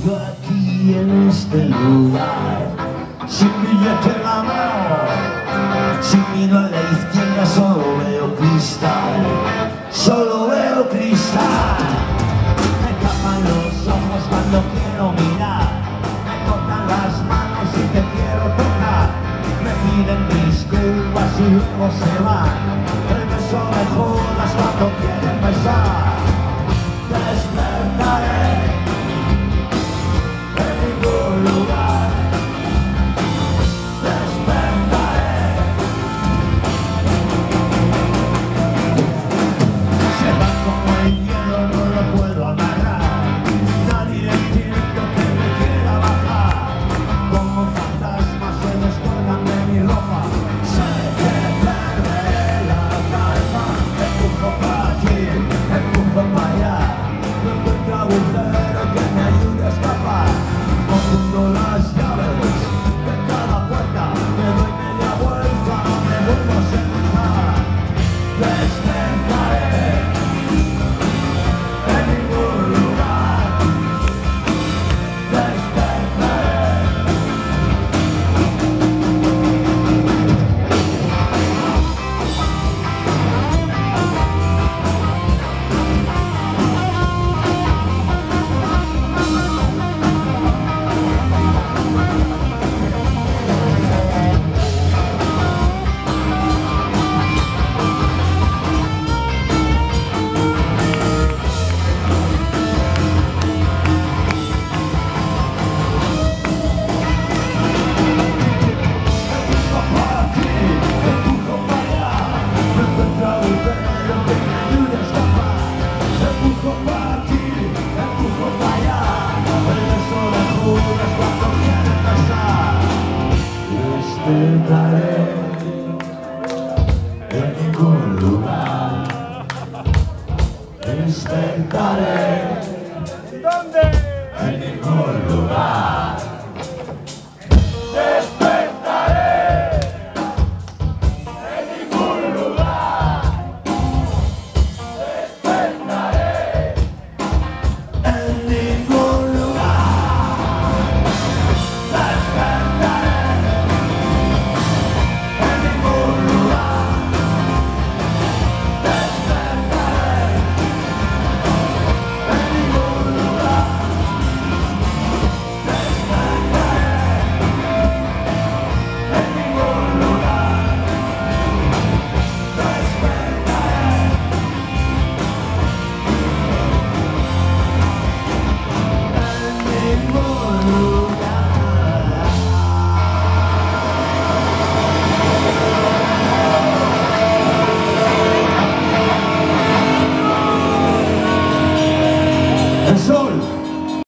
yo aquí en este lugar, sin billete en la mano, sin miedo a la izquierda, solo veo cristal, solo veo cristal. Me tapan los ojos cuando quiero mirar, me tocan las manos y te quiero tocar, me piden disculpas y luego se